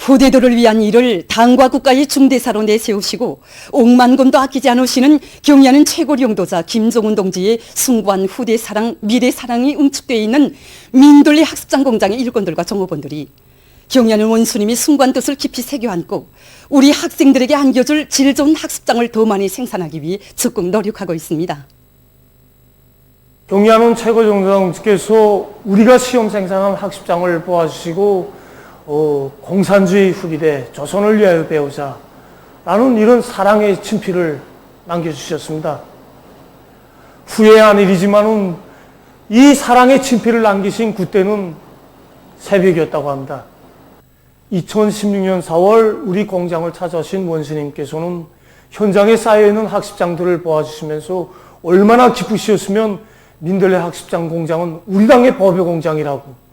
후대들을 위한 일을 당과 국가의 중대사로 내세우시고 억만금도 아끼지 않으시는 경의하는 최고領導자 김종훈 동지의 숭고한 후대 사랑, 미래 사랑이 응축되어 있는 민들레 학습장 공장의 일꾼들과 종업원들이 경의하는 원수님이 숭고한 뜻을 깊이 새겨안고 우리 학생들에게 안겨줄 질 좋은 학습장을 더 많이 생산하기 위해 적극 노력하고 있습니다. 경의하는 최고종장께서 우리가 시험 생산한 학습장을 보아주시고 공산주의 후기대 조선을 위하여 배우자 라는 이런 사랑의 친필을 남겨주셨습니다. 후회한 일이지만은 이 사랑의 친필을 남기신 그때는 새벽이었다고 합니다. 2016년 4월 우리 공장을 찾아오신 원수님께서는 현장에 쌓여있는 학습장들을 보아주시면서 얼마나 기쁘셨으면 민들레 학습장 공장은 우리 당의 법의 공장이라고,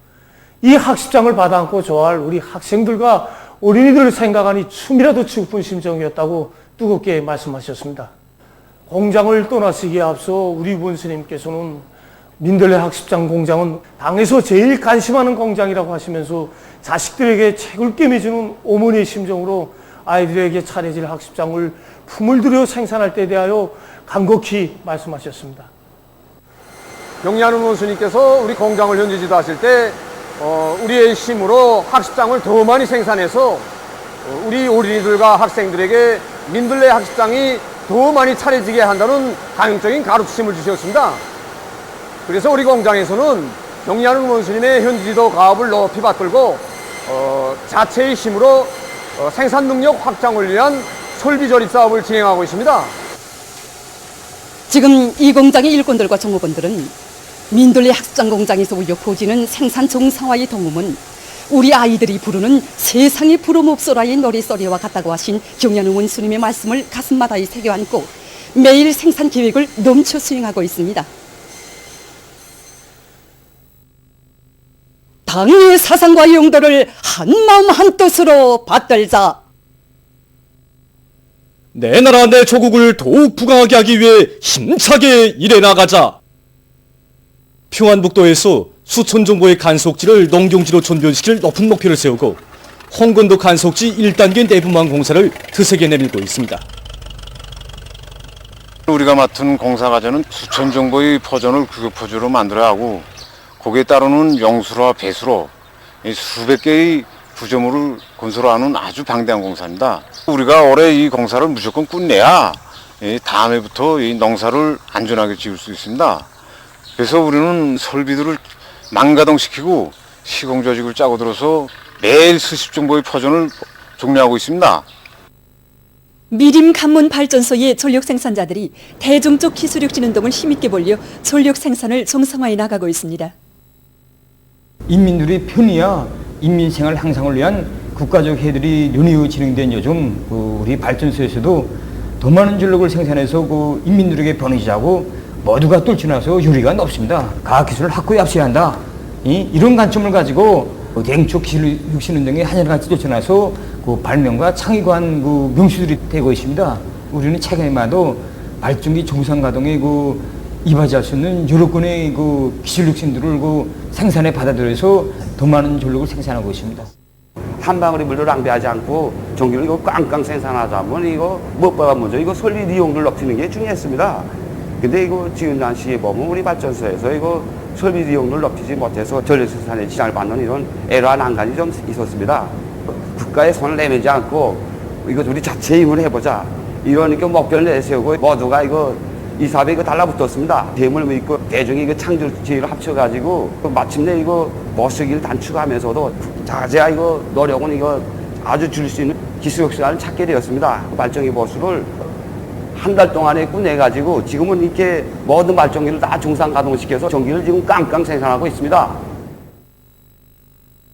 이 학습장을 받아안고 좋아할 우리 학생들과 어린이들을 생각하니 춤이라도 추고 싶은 심정이었다고 뜨겁게 말씀하셨습니다. 공장을 떠나시기에 앞서 우리 원수님께서는 민들레 학습장 공장은 당에서 제일 관심하는 공장이라고 하시면서 자식들에게 책을 꿰매주는 어머니의 심정으로 아이들에게 차려질 학습장을 품을 들여 생산할 때 대하여 간곡히 말씀하셨습니다. 경의하는 원수님께서 우리 공장을 현재 지도하실 때 우리의 힘으로 학습장을 더 많이 생산해서 우리 어린이들과 학생들에게 민들레 학습장이 더 많이 차려지게 한다는 강력적인 가르침을 주셨습니다. 그래서 우리 공장에서는 경의하는 원수님의 현지지도 가업을 높이 받들고 자체의 힘으로 생산 능력 확장을 위한 설비 조립 사업을 진행하고 있습니다. 지금 이 공장의 일꾼들과 종업원들은 민들레 학습장 공장에서 울려 퍼지는 생산 정상화의 동음은 우리 아이들이 부르는 세상에 부름없어라의 노래소리와 같다고 하신 경의하는 원수님의 말씀을 가슴마다에 새겨안고 매일 생산 계획을 넘쳐 수행하고 있습니다. 당의 사상과 용도를 한마음 한뜻으로 받들자. 내 나라 내 조국을 더욱 부강하게 하기 위해 힘차게 일해나가자. 평안북도에서 수천 정보의 간속지를 농경지로 전변시킬 높은 목표를 세우고 홍건도 간속지 1단계 내부망 공사를 드세게 내밀고 있습니다. 우리가 맡은 공사 과제는 수천 정보의 포전을 규격포주로 만들어야 하고 거기에 따르는 용수로와 배수로 수백 개의 구조물을 건설하는 아주 방대한 공사입니다. 우리가 올해 이 공사를 무조건 끝내야 다음 해부터 이 농사를 안전하게 지을 수 있습니다. 그래서 우리는 설비들을 망가동시키고 시공조직을 짜고 들어서 매일 수십 정보의 포전을 종료하고 있습니다. 미림 간문 발전소의 전력 생산자들이 대중적 기술력 진흥동을 힘있게 벌려 전력 생산을 정상화해 나가고 있습니다. 인민들의 편의와 인민생활 향상을 위한 국가적 해들이 연이어 진행된 요즘 우리 발전소에서도 더 많은 전력을 생산해서 인민들에게 보내자고 모두가 뚫쳐나서 유리가 높습니다. 과학기술을 확고히 앞서야 한다. 이런 관점을 가지고 대중적 기술력 진흥동에 한결같이 뚫쳐나서 발명과 창의관 명수들이 되고 있습니다. 우리는 최근에마도 발전기 정상 가동에 이바지할 수 있는 여러 건의 기술 혁신들을 생산에 받아들여서 더 많은 전력을 생산하고 있습니다. 한 방울의 물도 낭비하지 않고 전기를 꽝꽝 생산하자면 무엇보다 먼저 설비 이용률을 높이는 게 중요했습니다. 근데 지금 당시에 보면 우리 발전소에서 설비 이용률을 높이지 못해서 전력 생산에 지장을 받는 이런 애로와 난관이 좀 있었습니다. 국가에 손을 내밀지 않고 우리 자체의 힘으로 해보자. 이런 목표를 내세우고 모두가 이 사업에 달라붙었습니다. 대물 믿고 대중이 창조지혜를 합쳐가지고 마침내 모시기를 단축하면서도 자세하 노력은 아주 줄 수 있는 기술 혁신을 찾게 되었습니다. 발전기 보수를 한 달 동안에 끝내가지고 지금은 이렇게 모든 발전기를 다 정상 가동시켜서 전기를 지금 깡깡 생산하고 있습니다.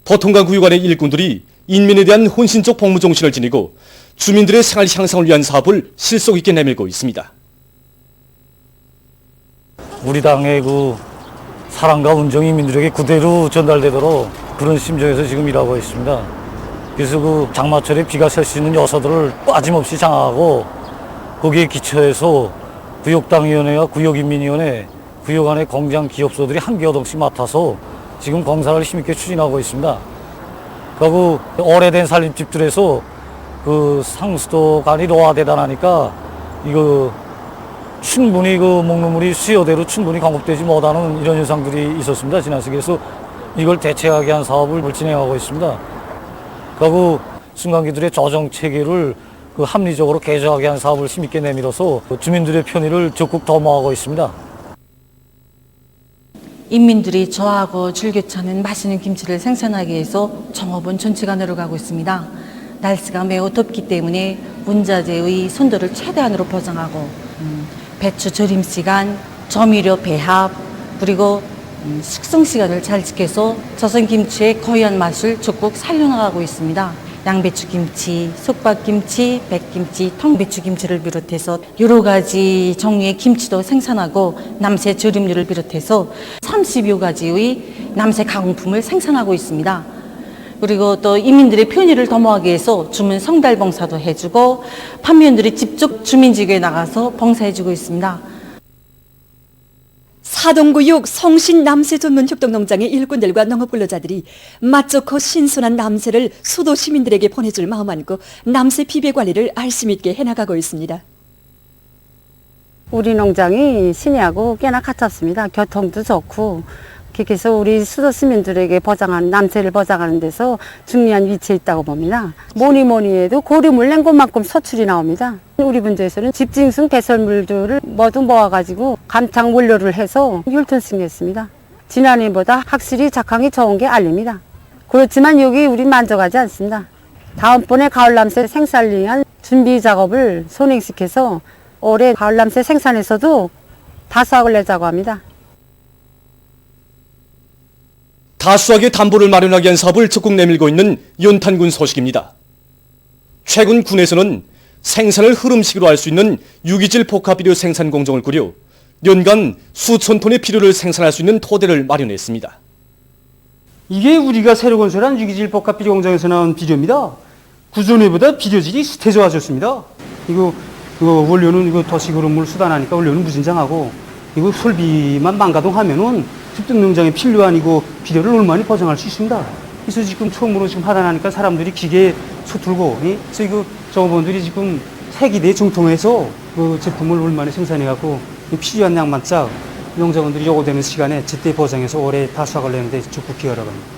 보통강 구유관의 일꾼들이 인민에 대한 헌신적 복무 정신을 지니고 주민들의 생활 향상을 위한 사업을 실속 있게 내밀고 있습니다. 우리 당의 사랑과 운정이 민들에게 그대로 전달되도록 그런 심정에서 지금 일하고 있습니다. 그래서 장마철에 비가 셀 수 있는 요소들을 빠짐없이 장악하고 거기에 기초해서 구역당위원회와 구역인민위원회, 구역 안의 공장 기업소들이 한 개호동씩 맡아서 지금 공사를 힘있게 추진하고 있습니다. 그리고 오래된 살림집들에서 그 상수도관이 노화되다 나니까 이거 충분히 그 먹는 물이 수요대로 충분히 공급되지 못하는 이런 현상들이 있었습니다. 지난 시기에서 이걸 대체하기 위한 사업을 진행하고 있습니다. 그리고 승강기들의 조정 체계를 그 합리적으로 개조하기 위한 사업을 힘있게 내밀어서 주민들의 편의를 적극 도모하고 있습니다. 인민들이 좋아하고 즐겨 찾는 맛있는 김치를 생산하기 위해서 종업원 전체가 노력하고 있습니다. 날씨가 매우 덥기 때문에 문자재의 선도를 최대한으로 보장하고 배추 절임 시간, 조미료 배합, 그리고 숙성 시간을 잘 지켜서 조선 김치의 고유한 맛을 적극 살려나가고 있습니다. 양배추김치, 속박김치, 백김치, 통배추김치를 비롯해서 여러 가지 종류의 김치도 생산하고 남새 절임류를 비롯해서 30여 가지의 남새 가공품을 생산하고 있습니다. 그리고 또 이민들의 편의를 도모하기 위해서 주문 성달 봉사도 해주고 판매원들이 직접 주민지구에 나가서 봉사해주고 있습니다. 사동구역 성신 남새 전문 협동농장의 일꾼들과 농업 근로자들이 맛 좋고 신선한 남새를 수도 시민들에게 보내줄 마음 안고 남새 비배 관리를 알심 있게 해나가고 있습니다. 우리 농장이 시내하고 꽤나 가깝습니다. 교통도 좋고 그래서 우리 수도 시민들에게 보장하는 남새를 보장하는 데서 중요한 위치에 있다고 봅니다. 뭐니 해도 고리물 낸 것만큼 소출이 나옵니다. 우리 분지에서는 집징승 배설물들을 모두 모아가지고 감창 원료를 해서 율톤씩 냈습니다. 지난해보다 확실히 작황이 좋은 게 알립니다. 그렇지만 여기 우린 만족하지 않습니다. 다음번에 가을남새 생산을 위한 준비 작업을 선행시켜서 올해 가을남새 생산에서도 다수확을 내자고 합니다. 다수하게 담보를 마련하기 위한 사업을 적극 내밀고 있는 연탄군 소식입니다. 최근 군에서는 생산을 흐름식으로 할 수 있는 유기질 복합비료 생산 공정을 꾸려 연간 수천 톤의 비료를 생산할 수 있는 토대를 마련했습니다. 이게 우리가 새로 건설한 유기질 복합비료 공장에서 나온 비료입니다. 구전에보다 비료질이 더 좋아졌습니다. 이거 원료는 이거 도시그룹을 수단하니까 원료는 무진장하고 이거 설비만 망가동하면은 습득농장에 필요한 이거 비료를 얼마나 보장할 수 있습니다. 그래서 지금 처음으로 지금 하다 나니까 사람들이 기계에 서툴고, 그래서 이거 종업원들이 지금 세기대 정통해서 그 제품을 얼마나 생산해갖고 필요한 양만 짝 농장원들이 요구되는 시간에 제때 보장해서 올해 다수확을 내는데 적극 기여하라고 합니다.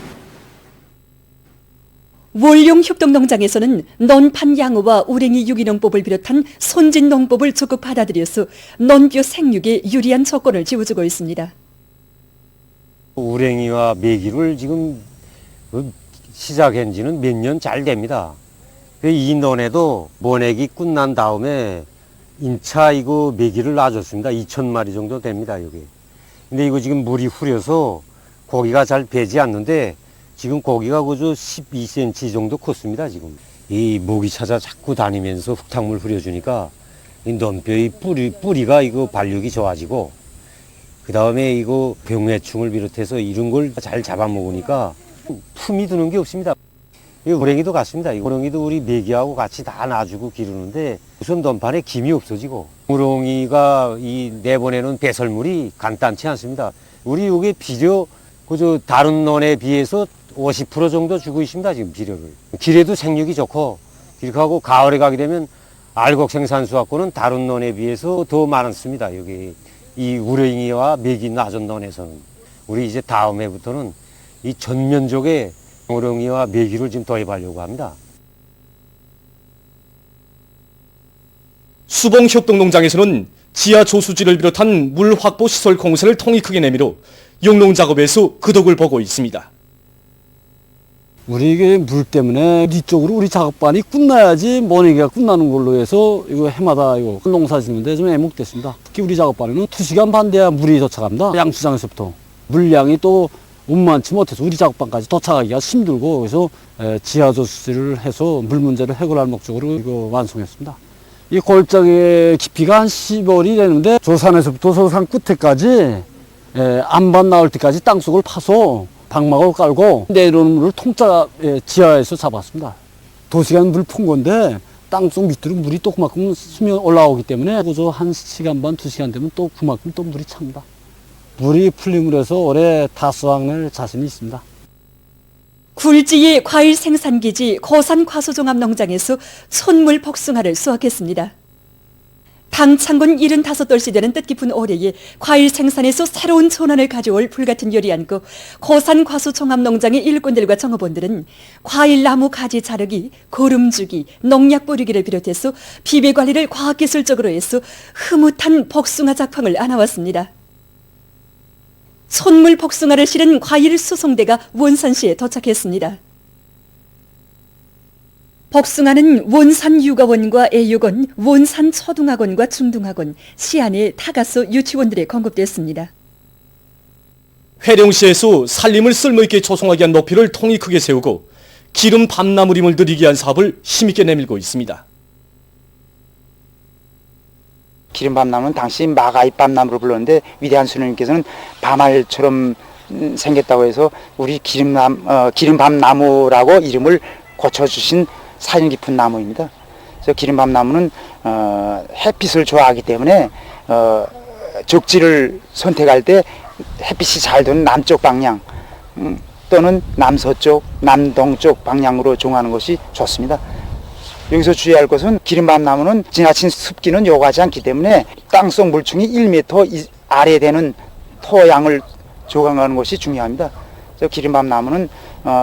월용 협동농장에서는 논판 양호와 우랭이 유기농법을 비롯한 선진 농법을 적극 받아들여서 논뼈 생육에 유리한 조건을 지어주고 있습니다. 우랭이와 메기를 지금 시작한 지는 몇 년 잘 됩니다. 이 논에도 모내기 끝난 다음에 인차 이거 메기를 놔줬습니다. 2,000마리 정도 됩니다, 여기. 근데 이거 지금 물이 흐려서 고기가 잘 배지 않는데 지금 고기가 그저 12cm 정도 컸습니다, 지금. 이 모기 찾아 자꾸 다니면서 흙탕물 흐려주니까 이 논뼈의 뿌리가 이거 발육이 좋아지고 그 다음에 이거 병해충을 비롯해서 이런 걸 잘 잡아먹으니까 품이 드는 게 없습니다. 이 우랭이도 같습니다. 이 우랭이도 우리 메기하고 같이 다 놔주고 기르는데 우선 논판에 김이 없어지고 우렁이가 이 내보내는 배설물이 간단치 않습니다. 우리 요게 비료 그저 다른 논에 비해서 50% 정도 주고 있습니다. 지금 비료를. 길에도 생육이 좋고 이렇게 하고 가을에 가게 되면 알곡 생산수 갖고는 다른 논에 비해서 더 많습니다. 여기 이 우렁이와 메기 낮은 논에서는 우리 이제 다음 해부터는 이 전면적에 우렁이와 메기를 지금 도입하려고 합니다. 수봉협동농장에서는 지하 조수지를 비롯한 물 확보 시설 공사를 통이 크게 내밀어 용농 작업에서 그 덕을 보고 있습니다. 우리 이게 물 때문에 뒤쪽으로 우리 작업반이 끝나야지 모내기가 끝나는 걸로 해서 이거 해마다 이거 농사 짓는데 좀 애목됐습니다. 특히 우리 작업반에는 2시간 반 돼야 물이 도착합니다. 양수장에서부터. 물량이 또 운만치 못해서 우리 작업반까지 도착하기가 힘들고 그래서 지하조수지를 해서 물 문제를 해결할 목적으로 이거 완성했습니다. 이 골짜기의 깊이가 한 10월이 되는데 조산에서부터 서산 끝에까지 안반 나올 때까지 땅속을 파서 방막을 깔고 내려오는 물을 통짜 지하에서 잡았습니다. 2시간 물 푼 건데 땅속 밑으로 물이 또 그만큼 수면 올라오기 때문에 그저 1시간 반, 2시간 되면 또 그만큼 또 물이 찹니다. 물이 풀림을 해서 올해 다수확 낼 자신이 있습니다. 굴지의 과일 생산기지 고산 과수종합농장에서 촌물 복숭아를 수확했습니다. 당창군 75돌씨 되는 뜻깊은 올해에 과일 생산에서 새로운 전환을 가져올 불같은 열이 안고 고산 과수종합농장의 일꾼들과 정업원들은 과일 나무 가지 자르기, 거름주기, 농약 뿌리기를 비롯해서 비배 관리를 과학기술적으로 해서 흐뭇한 복숭아 작황을 안아왔습니다. 촌물 복숭아를 실은 과일 수송대가 원산시에 도착했습니다. 복숭아는 원산 육아원과 애육원, 원산 초등학원과 중등학원, 시안의 타가수 유치원들에 공급됐습니다. 회령시에서 산림을 쓸모있게 조성하기 위한 목표를 통이 크게 세우고 기름 밤나무림을 늘리기 위한 사업을 힘있게 내밀고 있습니다. 기름밤나무는 당시 마가이 밤나무로 불렀는데 위대한 수녀님께서는 밤알처럼 생겼다고 해서 우리 기름밤나무라고 이름을 고쳐주신 사연 깊은 나무입니다. 그래서 기름밤나무는 햇빛을 좋아하기 때문에 적지를 선택할 때 햇빛이 잘 드는 남쪽 방향 또는 남서쪽, 남동쪽 방향으로 종하는 것이 좋습니다. 여기서 주의할 것은 기름밤나무는 지나친 습기는 요구하지 않기 때문에 땅속 물층이 1m 아래 되는 토양을 조각하는 것이 중요합니다. 그래서 기름밤나무는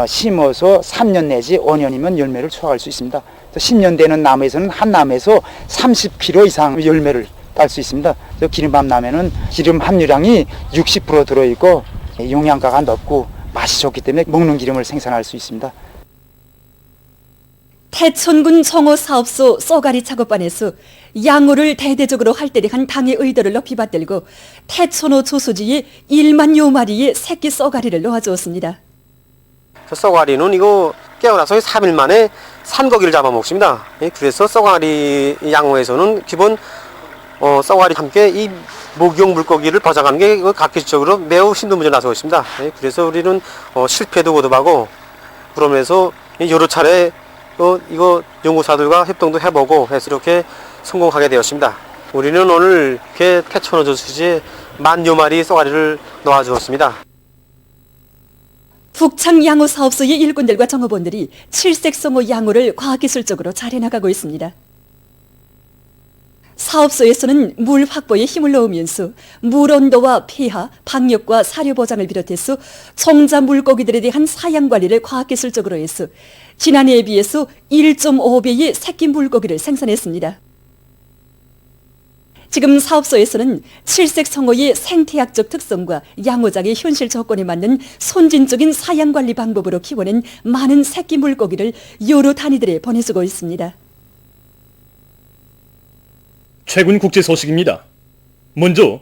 심어서 3년 내지 5년이면 열매를 수확할 수 있습니다. 10년 되는 나무에서는 한 나무에서 30kg 이상 열매를 딸 수 있습니다. 그래서 기름밤나무에는 기름 함유량이 60% 들어있고 영양가가 높고 맛이 좋기 때문에 먹는 기름을 생산할 수 있습니다. 태천군 청호사업소 쏘가리 작업반에서 양호를 대대적으로 할때리한 당의 의도를 높이 받들고 태천호 조수지에 1만 여 마리의 새끼 쏘가리를 놓아주었습니다. 쏘가리는 이거 깨어나서 3일 만에 산고기를 잡아먹습니다. 그래서 쏘가리 양호에서는 기본 쏘가리 함께 이 목욕 물고기를 보장하는 게 각기적으로 매우 힘든 문제를 나서고 있습니다. 그래서 우리는 실패도 거듭하고 그러면서 여러 차례 이거 연구사들과 협동도 해보고 해서 이렇게 성공하게 되었습니다. 우리는 오늘 이렇게 태천호 조수지에 10,000여 마리 쏘가리를 놓아주었습니다. 북창 양호 사업소의 일꾼들과 정업원들이 칠색성호 양호를 과학기술적으로 잘 해나가고 있습니다. 사업소에서는 물 확보에 힘을 넣으면서 물 온도와 pH, 방역과 사료 보장을 비롯해서 총자 물고기들에 대한 사양 관리를 과학기술적으로 해서 지난해에 비해서 1.5배의 새끼 물고기를 생산했습니다. 지금 사업소에서는 칠색성호의 생태학적 특성과 양호장의 현실 조건에 맞는 선진적인 사양 관리 방법으로 키워낸 많은 새끼 물고기를 여러 단위들에 보내주고 있습니다. 최근 국제 소식입니다. 먼저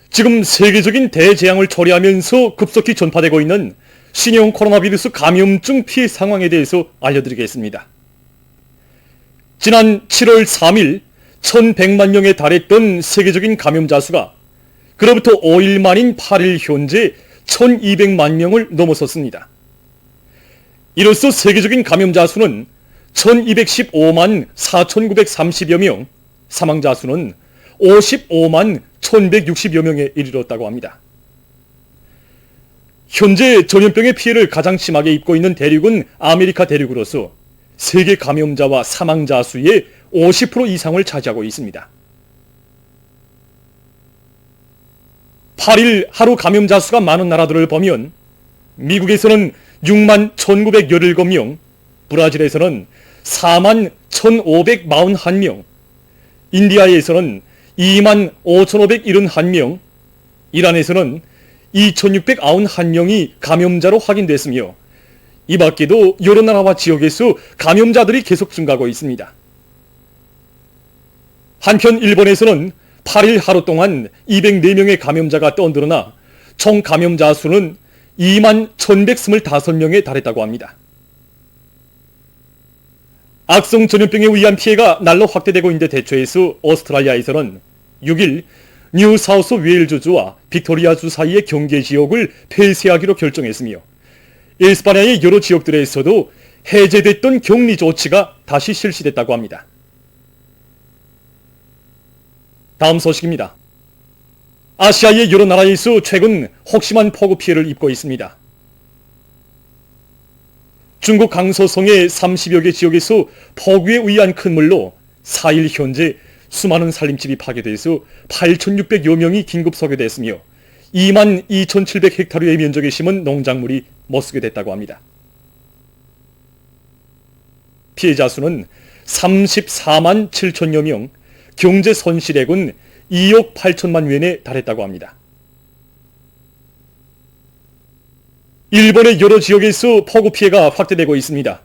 지금 세계적인 대재앙을 초래하면서 급속히 전파되고 있는 신형 코로나 바이러스 감염증 피해 상황에 대해서 알려드리겠습니다. 지난 7월 3일 1,100만 명에 달했던 세계적인 감염자 수가 그로부터 5일 만인 8일 현재 1,200만 명을 넘어섰습니다. 이로써 세계적인 감염자 수는 1,215만 4,930여 명, 사망자 수는 55만 1,160여 명에 이르렀다고 합니다. 현재 전염병의 피해를 가장 심하게 입고 있는 대륙은 아메리카 대륙으로서 세계 감염자와 사망자 수의 50% 이상을 차지하고 있습니다. 8일 하루 감염자 수가 많은 나라들을 보면 미국에서는 6만 1,917명, 브라질에서는 4만 1,541명, 인디아에서는 2만 5,571명, 이란에서는 2,691명이 감염자로 확인됐으며 이 밖에도 여러 나라와 지역에서 감염자들이 계속 증가하고 있습니다. 한편 일본에서는 8일 하루 동안 204명의 감염자가 떠들어나 총 감염자 수는 2만 1,125명에 달했다고 합니다. 악성 전염병에 의한 피해가 날로 확대되고 있는데 대처해서 오스트랄리아에서는 6일 뉴사우스 웨일즈주와 빅토리아주 사이의 경계 지역을 폐쇄하기로 결정했으며 에스파냐의 여러 지역들에서도 해제됐던 격리 조치가 다시 실시됐다고 합니다. 다음 소식입니다. 아시아의 여러 나라에서 최근 혹심한 폭우 피해를 입고 있습니다. 중국 강서성의 30여 개 지역에서 폭우에 의한 큰 물로 4일 현재 수많은 살림집이 파괴돼서 8,600여 명이 긴급 소개됐으며 22,700헥타르의 면적에 심은 농작물이 못쓰게 됐다고 합니다. 피해자 수는 34만 7천여 명, 경제 손실액은 2억 8천만 위엔에 달했다고 합니다. 일본의 여러 지역에서 폭우 피해가 확대되고 있습니다.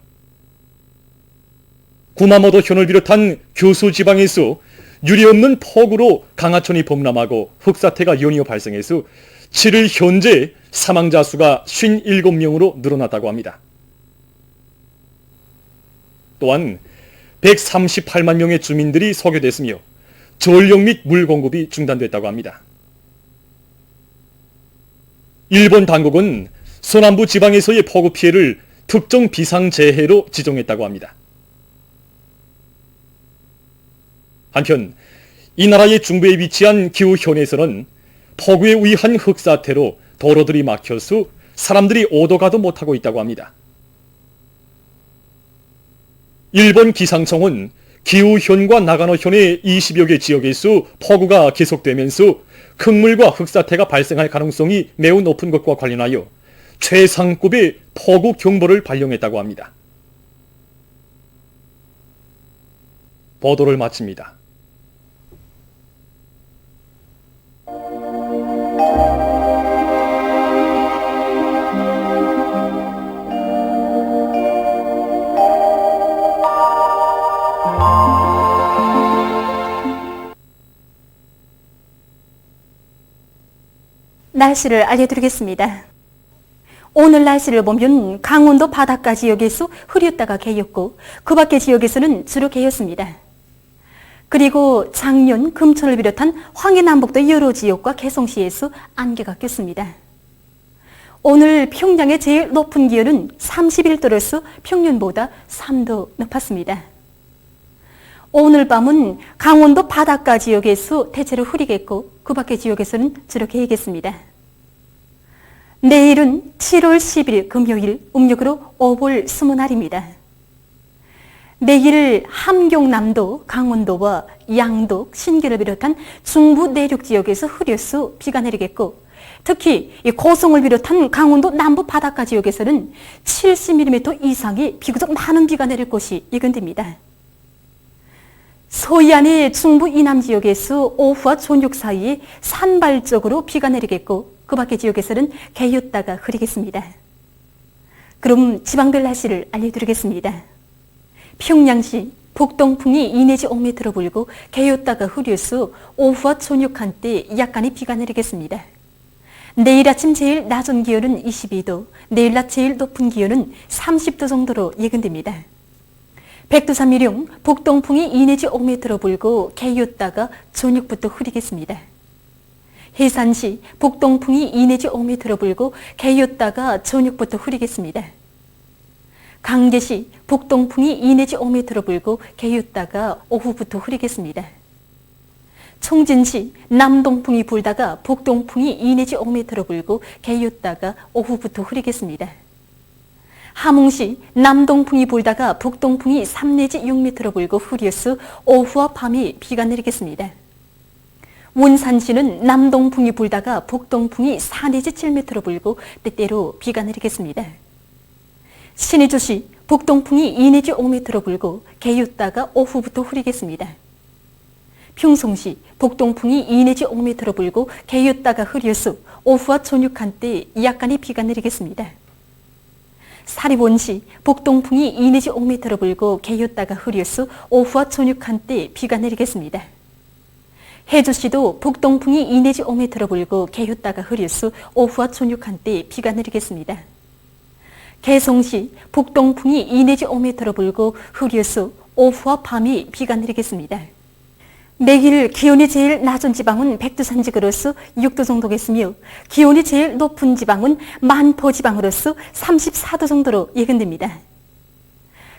구마모토 현을 비롯한 교수 지방에서 유례없는 폭우로 강하천이 범람하고 흑사태가 연이어 발생해서 7일 현재 사망자 수가 57명으로 늘어났다고 합니다. 또한 138만 명의 주민들이 소개됐으며 전력 및 물 공급이 중단됐다고 합니다. 일본 당국은 서남부 지방에서의 폭우 피해를 특정 비상재해로 지정했다고 합니다. 한편 이 나라의 중부에 위치한 기후현에서는 폭우에 의한 흑사태로 도로들이 막혀서 사람들이 오도 가도 못하고 있다고 합니다. 일본 기상청은 기후현과 나가노현의 20여 개 지역에서 폭우가 계속되면서 흙물과 흑사태가 발생할 가능성이 매우 높은 것과 관련하여 최상급의 폭우 경보를 발령했다고 합니다. 보도를 마칩니다. 날씨를 알려드리겠습니다. 오늘 날씨를 보면 강원도 바닷가 지역에서 흐렸다가 개였고 그 밖의 지역에서는 주로 개였습니다. 그리고 장년, 금천을 비롯한 황해남북도 여러 지역과 개성시에서 안개가 꼈습니다. 오늘 평양의 제일 높은 기온은 31도로서 평년보다 3도 높았습니다. 오늘 밤은 강원도 바닷가 지역에서 대체로 흐리겠고 그 밖의 지역에서는 주로 개겠습니다. 내일은 7월 10일 금요일 음력으로 5월 20날입니다. 내일 함경남도, 강원도와 양독, 신길을 비롯한 중부 내륙 지역에서 흐려서 비가 내리겠고 특히 고성을 비롯한 강원도 남부 바닷가 지역에서는 70mm 이상의 비교적 많은 비가 내릴 것이 예견됩니다. 서해안의 중부 이남 지역에서 오후와 저녁 사이에 산발적으로 비가 내리겠고 그 밖의 지역에서는 개였다가 흐리겠습니다. 그럼 지방별 날씨를 알려드리겠습니다. 평양시 북동풍이 2 내지 5m 불고 개였다가 흐려서 오후와 저녁 한때 약간의 비가 내리겠습니다. 내일 아침 제일 낮은 기온은 22도, 내일 낮 제일 높은 기온은 30도 정도로 예견됩니다. 백두산미령 북동풍이 2 내지 5m 불고 개였다가 저녁부터 흐리겠습니다. 해산시 북동풍이 2 내지 5m 불고 개였다가 저녁부터 흐리겠습니다. 강계시 북동풍이 2 내지 5m 불고 개였다가 오후부터 흐리겠습니다. 총진시 남동풍이 불다가 북동풍이 2 내지 5m 불고 개였다가 오후부터 흐리겠습니다. 함흥시 남동풍이 불다가 북동풍이 3 내지 6m 불고 흐려서 오후와 밤에 비가 내리겠습니다. 원산시는 남동풍이 불다가 북동풍이 4 내지 7m 불고 때때로 비가 내리겠습니다. 신의주시 북동풍이 2 내지 5m 불고 개였다가 오후부터 흐리겠습니다. 평송시 북동풍이 2 내지 5m 불고 개였다가 흐려서 오후와 저녁 한때 약간의 비가 내리겠습니다. 사리본시 북동풍이 2 내지 5m 불고 개였다가 흐려서 오후와 저녁 한때 비가 내리겠습니다. 해주시도 북동풍이 2 내지 5m 불고 개였다가 흐려서 오후와 저녁 한때 비가 내리겠습니다. 개성시 북동풍이 2 내지 5m 불고 흐려서 오후와 밤에 비가 내리겠습니다. 내일 기온이 제일 낮은 지방은 백두산 지구로서 6도 정도겠으며 기온이 제일 높은 지방은 만포 지방으로서 34도 정도로 예견됩니다.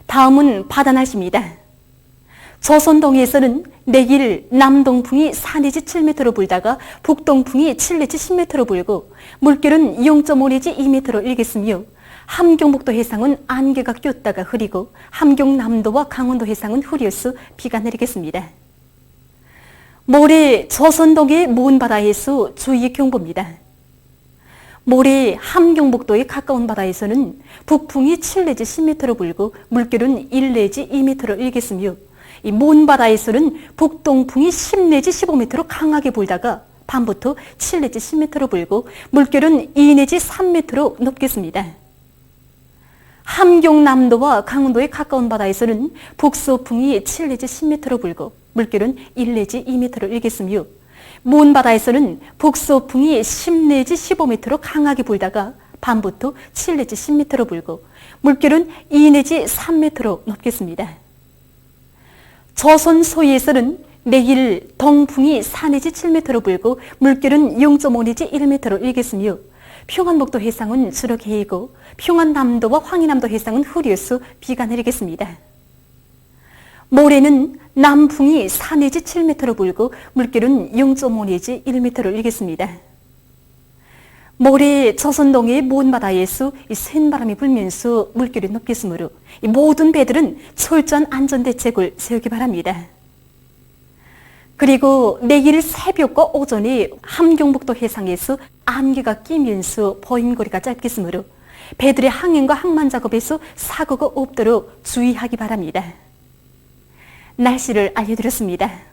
다음은 바다 날씨입니다. 조선동해에서는 내일 남동풍이 4 내지 7m로 불다가 북동풍이 7 내지 10m로 불고 물결은 0.5 내지 2m로 일겠으며 함경북도 해상은 안개가 꼈다가 흐리고 함경남도와 강원도 해상은 흐려서 비가 내리겠습니다. 모레 조선동해 먼 바다에서 주의 경보입니다. 모레 함경북도의 가까운 바다에서는 북풍이 7 내지 10m로 불고 물결은 1 내지 2m로 일겠으며 이 먼 바다에서는 북동풍이 10 내지 15m로 강하게 불다가 밤부터 7 내지 10m로 불고 물결은 2 내지 3m로 높겠습니다. 함경남도와 강원도의 가까운 바다에서는 북서풍이 7 내지 10m로 불고 물결은 1 내지 2m로 일겠으며 먼 바다에서는 북서풍이 10 내지 15m로 강하게 불다가 밤부터 7 내지 10m로 불고 물결은 2 내지 3m로 높겠습니다. 조선 서해에서는 내일 동풍이 4 내지 7m로 불고 물결은 0.5 내지 1m로 일겠으며 평안북도 해상은 주로 개이고 평안남도와 황해남도 해상은 흐려서 비가 내리겠습니다. 모레는 남풍이 4 내지 7m로 불고 물결은 0.5 내지 1m로 일겠습니다. 모레 조선동해의 먼 바다에서 센 바람이 불면서 물결이 높겠으므로 이 모든 배들은 철저한 안전대책을 세우기 바랍니다. 그리고 내일 새벽과 오전에 함경북도 해상에서 안개가 끼면서 보임거리가 짧겠으므로 배들의 항행과 항만 작업에서 사고가 없도록 주의하기 바랍니다. 날씨를 알려드렸습니다.